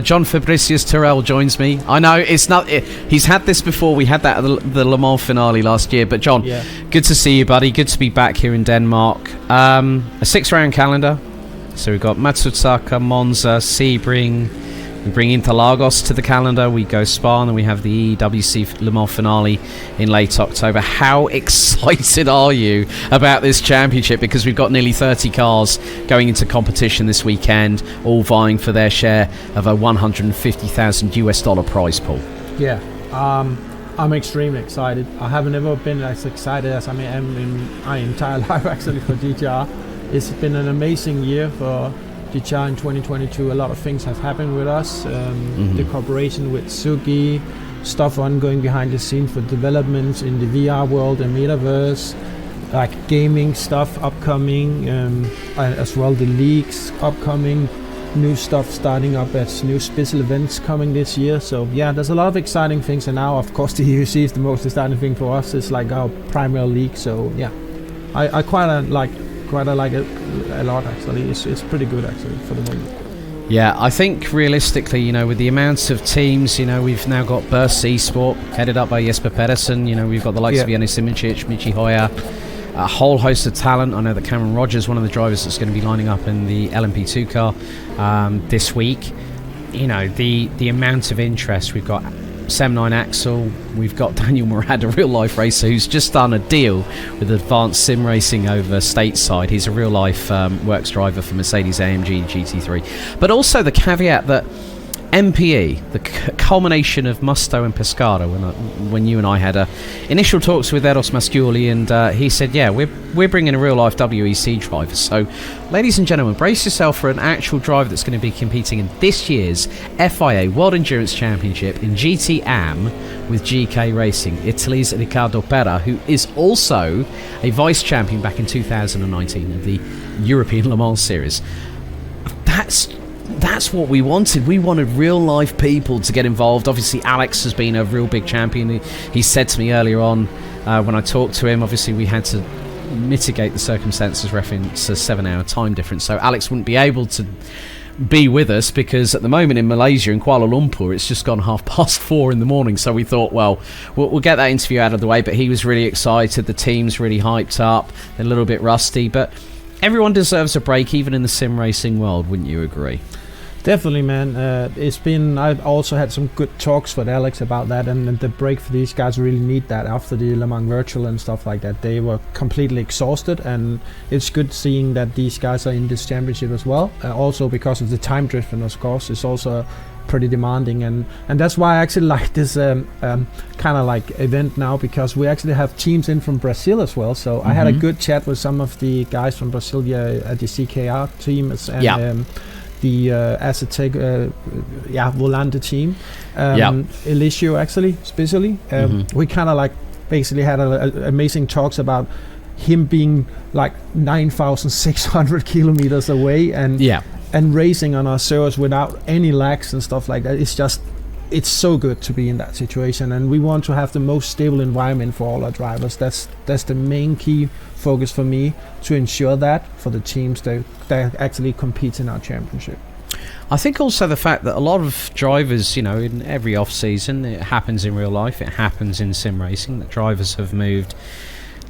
Jon Fabricius Turell joins me. I know it's not. He's had this before. We had that at the Le Mans finale last year. But Jon, good to see you, buddy. Good to be back here in Denmark. A 6-round calendar. So we've got Matsusaka, Monza, Sebring. We bring Interlagos to the calendar. We go Spa, and then we have the EEWC Le Mans finale in late October. How excited are you about this championship? Because we've got nearly 30 cars going into competition this weekend, all vying for their share of a $150,000 prize pool. Yeah, I'm extremely excited. I haven't ever been as excited as I am in my entire life actually for GTR. It's been an amazing year for GTR in 2022. A lot of things have happened with us. The cooperation with Suki, stuff ongoing behind the scenes for developments in the VR world and metaverse, like gaming stuff upcoming, as well the leagues upcoming, new stuff starting up as new special events coming this year. So yeah, there's a lot of exciting things, and now of course the EEWC is the most exciting thing for us. It's like our primary league. So yeah, I quite like it a lot actually. It's pretty good actually for the moment. Yeah, I think realistically, with the amounts of teams, we've now got Burst Esport headed up by Jesper Pedersen. We've got the likes of Janis Simincic, Michi Hoyer, a whole host of talent. I know that Cameron Rogers, one of the drivers that's going to be lining up in the LMP2 car this week. The amount of interest. We've got Sem 9 Axel, we've got Daniel Murad, a real life racer who's just done a deal with Advanced Sim Racing over stateside. He's a real life works driver for Mercedes AMG GT3. But also the caveat that MPE, the culmination of Musto and Pescado, when you and I had initial talks with Eros Masciuli, and he said, yeah, we're bringing a real life WEC driver. So, ladies and gentlemen, brace yourself for an actual driver that's going to be competing in this year's FIA World Endurance Championship in GT AM with GK Racing, Italy's Riccardo Pera, who is also a vice champion back in 2019 of the European Le Mans Series. That's what we wanted. We wanted real life people to get involved. Obviously, Alex has been a real big champion. He said to me earlier on when I talked to him, obviously we had to mitigate the circumstances, reference a 7-hour time difference. So Alex wouldn't be able to be with us because at the moment in Malaysia, in Kuala Lumpur, it's just gone 4:30 in the morning. So we thought, well, we'll get that interview out of the way. But he was really excited. The team's really hyped up. They're a little bit rusty. But everyone deserves a break, even in the sim racing world. Wouldn't you agree? Definitely, man. I've also had some good talks with Alex about that, and the break for these guys really need that after the Le Mans Virtual and stuff like that. They were completely exhausted, and it's good seeing that these guys are in this championship as well. Also because of the time difference, of course, it's also pretty demanding, and that's why I actually like this kind of like event now, because we actually have teams in from Brazil as well. So I had a good chat with some of the guys from Brasilia at the CKR team and the Aztec Volante team, Elisio actually, especially. We kind of like basically had amazing talks about him being like 9,600 kilometers away and racing on our servers without any lags and stuff like that. It's so good to be in that situation, and we want to have the most stable environment for all our drivers. That's the main key focus for me, to ensure that for the teams that actually compete in our championship. I think also the fact that a lot of drivers, in every off season, it happens in real life, it happens in sim racing, that drivers have moved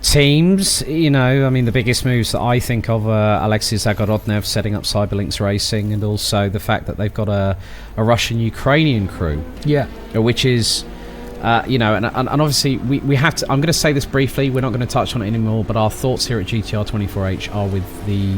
teams. The biggest moves that I think of are Alexis Zagorodnev setting up Cyberlinks Racing, and also the fact that they've got a Russian-Ukrainian crew, which is and obviously we have to. I'm going to say this briefly. We're not going to touch on it anymore, but our thoughts here at GTR24H are with the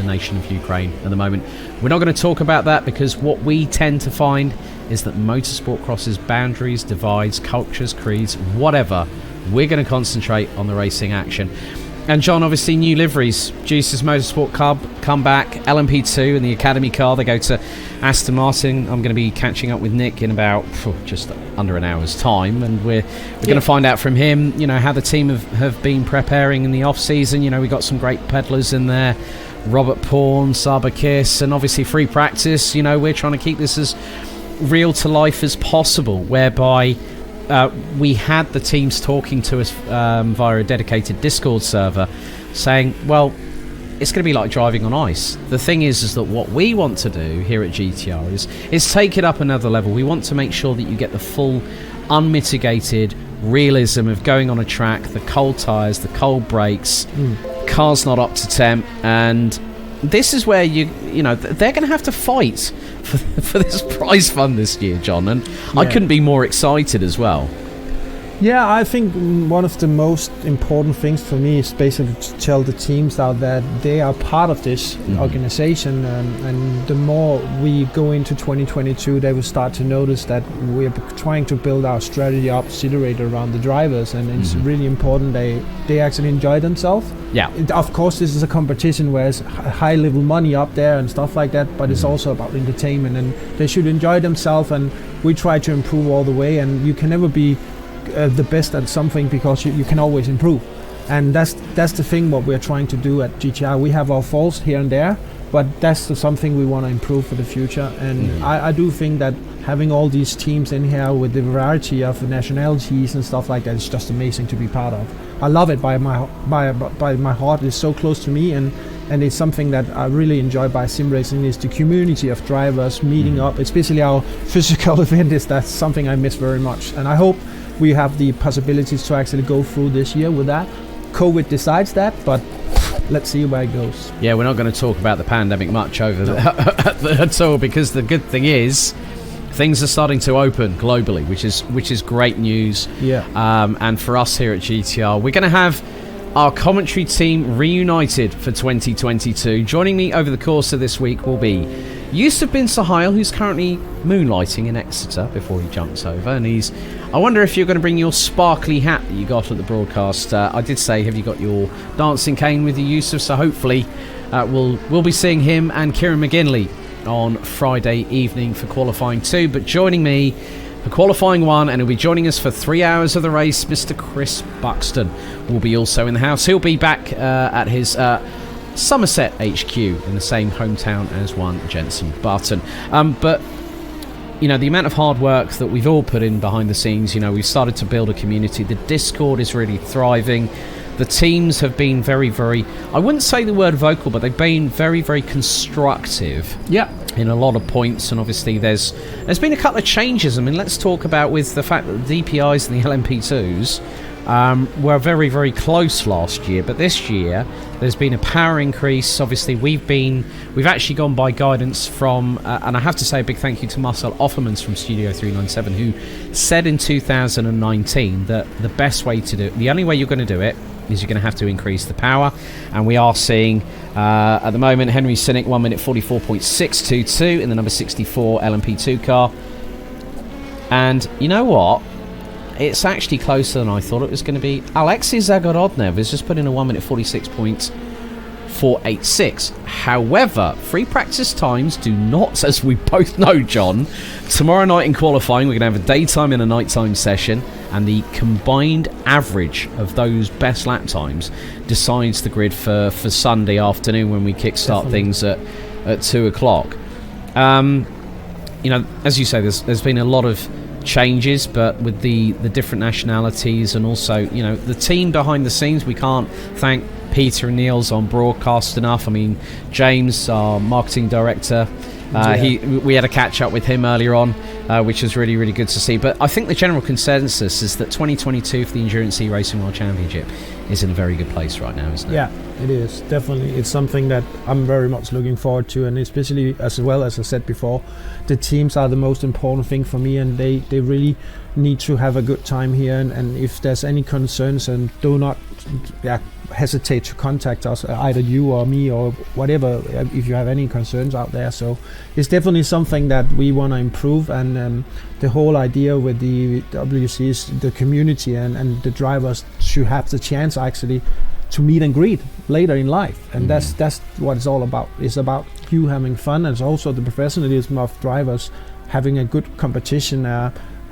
nation of Ukraine at the moment. We're not going to talk about that, because what we tend to find is that motorsport crosses boundaries, divides, cultures, creeds, whatever. We're going to concentrate on the racing action. And Jon, obviously new liveries. Juice's Motorsport Club come back, LMP2 and the Academy car, they go to Aston Martin. I'm going to be catching up with Nick in about just under an hour's time, and we're going to find out from him, how the team have been preparing in the off season. We got some great pedalers in there, Robert Pawn, Saba Kiss, and obviously free practice. We're trying to keep this as real to life as possible, whereby we had the teams talking to us via a dedicated Discord server, saying, well, it's going to be like driving on ice. The thing is that what we want to do here at GTR is take it up another level. We want to make sure that you get the full, unmitigated realism of going on a track, the cold tyres, the cold brakes, car's not up to temp, and this is where you know they're going to have to fight for this prize fund this year, Jon, and I couldn't be more excited as well. Yeah, I think one of the most important things for me is basically to tell the teams out that they are part of this organization, and the more we go into 2022, they will start to notice that we're trying to build our strategy up, situated around the drivers, and it's really important they actually enjoy themselves. Yeah. Of course, this is a competition where it's high level money up there and stuff like that, but it's also about entertainment, and they should enjoy themselves, and we try to improve all the way, and you can never be the best at something because you can always improve, and that's the thing what we're trying to do at GTR. We have our faults here and there, but that's something we want to improve for the future, and I do think that having all these teams in here with the variety of nationalities and stuff like that is just amazing to be part of. I love it by my heart. It's so close to me, and it's something that I really enjoy by sim racing is the community of drivers meeting up, especially our physical event. That's something I miss very much, and I hope we have the possibilities to actually go through this year with that. COVID decides that, but let's see where it goes. Yeah, we're not going to talk about the pandemic much over at all, because the good thing is things are starting to open globally, which is great news. Yeah. And for us here at GTR, we're going to have our commentary team reunited for 2022. Joining me over the course of this week will be Yusuf bin Suhail, who's currently moonlighting in Exeter before he jumps over, and I wonder if you're going to bring your sparkly hat that you got at the broadcast. I did say, have you got your dancing cane with you, Yusuf? So hopefully we'll be seeing him and Kieran McGinley on Friday evening for qualifying 2. But joining me for qualifying 1, and he'll be joining us for 3 hours of the race, Mr. Chris Buxton will be also in the house. He'll be back at his Somerset HQ in the same hometown as one Jensen Button. But you know, the amount of hard work that we've all put in behind the scenes, you know, we've started to build a community. The Discord is really thriving. The teams have been very, very, I wouldn't say the word vocal, but they've been very, very constructive. Yeah. In a lot of points, and obviously there's been a couple of changes. I mean, let's talk about with the fact that the DPIs and the LMP2s were very, very close last year, but this year there's been a power increase. Obviously we've actually gone by guidance from and I have to say a big thank you to Marcel Offermans from Studio 397, who said in 2019 that the best way to do it, the only way you're going to do it, is you're going to have to increase the power. And we are seeing at the moment Henry Sinnick 1 minute 44.622 in the number 64 LMP2 car, and you know what, it's actually closer than I thought it was going to be. Alexei Zagorodnev has just put in a 1 minute 46.486. However, free practice times do not, as we both know, Jon, tomorrow night in qualifying we're going to have a daytime and a nighttime session, and the combined average of those best lap times decides the grid for Sunday afternoon when we kickstart things at 2 o'clock. You know, as you say, there's been a lot of changes, but with the different nationalities, and also, you know, the team behind the scenes, we can't thank Peter and Niels on broadcast enough. I mean, James, our marketing director, we had a catch up with him earlier on, which was really, really good to see. But I think the general consensus is that 2022 for the Endurance E-Racing World Championship is in a very good place right now, isn't it? Yeah, it is. Definitely. It's something that I'm very much looking forward to, and especially, as well as I said before, the teams are the most important thing for me, and they really need to have a good time here, and if there's any concerns, and do not hesitate to contact us, either you or me or whatever, if you have any concerns out there. So it's definitely something that we want to improve, and the whole idea with the WC is the community, and the drivers should have the chance actually to meet and greet later in life, and that's what it's all about. It's about you having fun, and it's also the professionalism of drivers having a good competition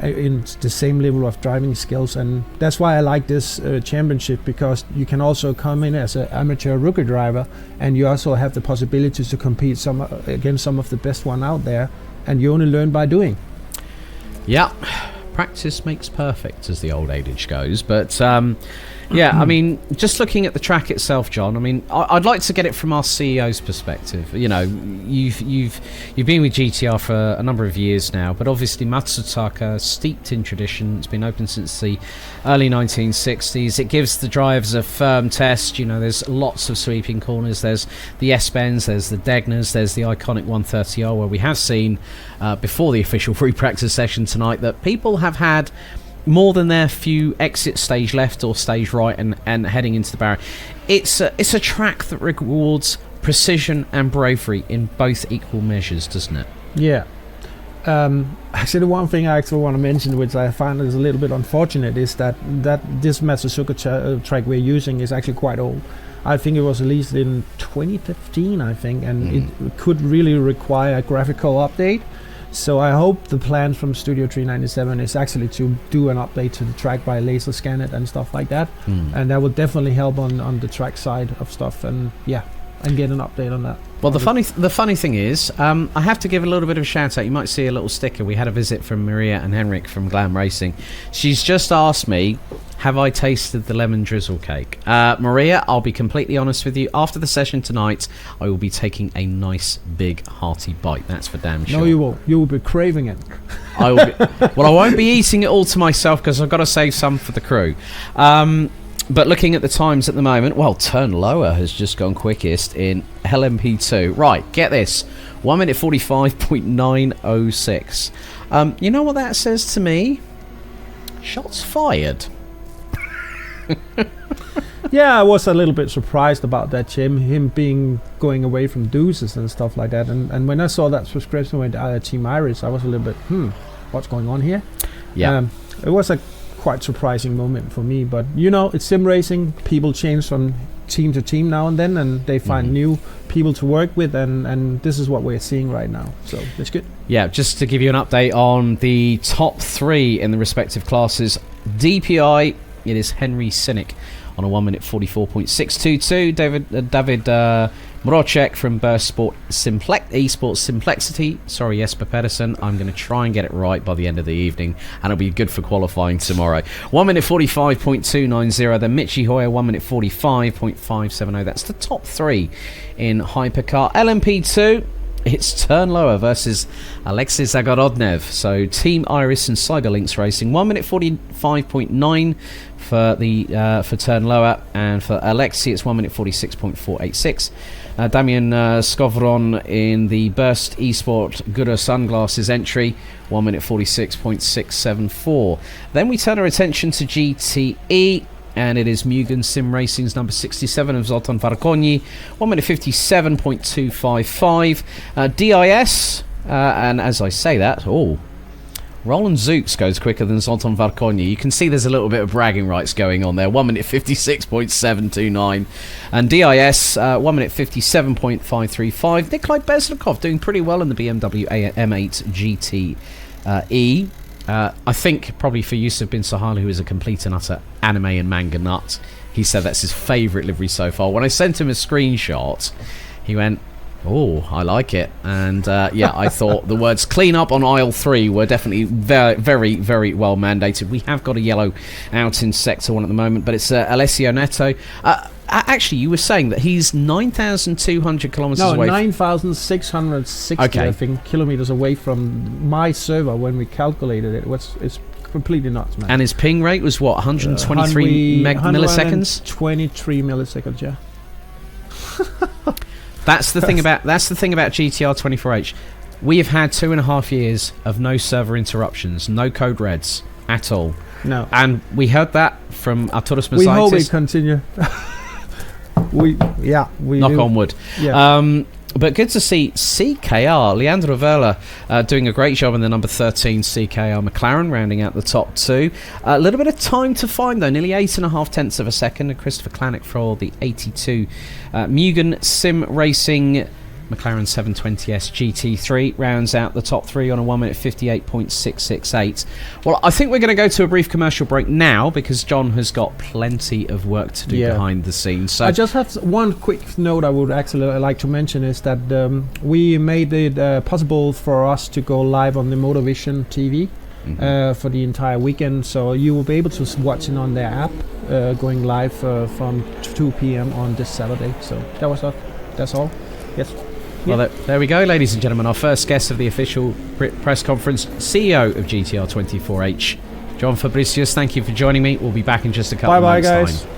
in the same level of driving skills. And that's why I like this championship, because you can also come in as an amateur rookie driver, and you also have the possibility to compete against some of the best one out there, and you only learn by doing. Yeah, practice makes perfect, as the old adage goes. But yeah, I mean, just looking at the track itself, John. I mean, I'd like to get it from our CEO's perspective. You know, you've been with GTR for a number of years now, but obviously Matsusaka, steeped in tradition. It's been open since the early 1960s. It gives the drivers a firm test. You know, there's lots of sweeping corners. There's the S-bends, there's the Degners, there's the iconic 130R, where we have seen before the official free practice session tonight that people have had more than their few exit stage left or stage right and heading into the barrier. It's a track that rewards precision and bravery in both equal measures, doesn't it? Yeah. Actually, the one thing I actually want to mention, which I find is a little bit unfortunate, is that this Matsusaka track we're using is actually quite old. I think it was released in 2015, I think, and it could really require a graphical update. So I hope the plan from Studio 397 is actually to do an update to the track by laser scan it and stuff like that. And that would definitely help on the track side of stuff, and yeah, and get an update on that. Well, the funny thing is, I have to give a little bit of a shout out. You might see a little sticker. We had a visit from Maria and Henrik from Glam Racing. She's just asked me, have I tasted the lemon drizzle cake? Maria, I'll be completely honest with you. After the session tonight, I will be taking a nice, big, hearty bite. That's for damn sure. No, you won't. You will be craving it. I will well, I won't be eating it all to myself because I've got to save some for the crew. But looking at the times at the moment, well, turn lower has just gone quickest in LMP2. Right, get this. 1 minute 45.906. You know what that says to me? Shots fired. Yeah, I was a little bit surprised about that, Jim. Him going away from deuces and stuff like that. And when I saw that subscription with Team Iris, I was a little bit, what's going on here? Yeah. It was a quite surprising moment for me, but you know, it's sim racing. People change from team to team now and then, and they find new people to work with, and this is what we're seeing right now, so it's good. Yeah, just to give you an update on the top three in the respective classes. DPI, it is Henry Cynic on a 1 minute 44.622. David Mrocek from Burst Esports Simplexity. Sorry, Jesper Pedersen. I'm going to try and get it right by the end of the evening, and it'll be good for qualifying tomorrow. 1 minute 45.290. Then Michi Hoyer, 1 minute 45.570. That's the top three in Hypercar. LMP2, it's Turn Lower versus Alexis Zagorodnev. So Team Iris and Cyberlinks Racing. 1 minute 45.9 for Turn Lower, and for Alexi it's 1 minute 46.486. Damian Skovron in the Burst Esport Gura Sunglasses entry, 1 minute 46.674. Then we turn our attention to GTE, and it is Mugen Sim Racing's number 67 of Zoltan Varkonyi, 1 minute 57.255. DIS, and as I say that, Roland Zooks goes quicker than Zoltan Varkonyi. You can see there's a little bit of bragging rights going on there. 1 minute 56.729. And DIS, 1 minute 57.535. Nikolai Beznikov doing pretty well in the BMW M8 GTE. I think probably for Yusuf Bin Sahal, who is a complete and utter anime and manga nut, he said that's his favourite livery so far. When I sent him a screenshot, he went, oh, I like it. And yeah, I thought the words clean up on aisle 3 were definitely very, very, very well mandated. We have got a yellow out in sector 1 at the moment, but it's Alessio Neto. Actually, you were saying that he's 9,200 kilometres away. No, 9,660, okay. I think, kilometres away from my server when we calculated it. It's completely nuts, man. And his ping rate was what, 123 milliseconds? 23 milliseconds, yeah. That's the thing about GTR24H. We have had 2.5 years of no server interruptions, no code reds at all. No. And we heard that from Arturus Masitis. We hope it continue. we knock on wood. Yeah. But good to see CKR, Leandro Verla, doing a great job in the number 13 CKR McLaren, rounding out the top 2. A little bit of time to find, though, nearly 8.5 tenths of a second. And Christopher Klanick for the 82 Mugen Sim Racing McLaren 720S GT3 rounds out the top 3 on a 1 minute 58.668. Well, I think we're going to go to a brief commercial break now because John has got plenty of work to do behind the scenes. So I just have one quick note I would actually like to mention is that we made it possible for us to go live on the Motovision TV for the entire weekend. So you will be able to watch it on their app, going live from 2 p.m. on this Saturday. So that's all. Yes. Well, there we go, ladies and gentlemen. Our first guest of the official press conference, CEO of GTR24H, Jon Fabricius. Thank you for joining me. We'll be back in just a couple of months' time.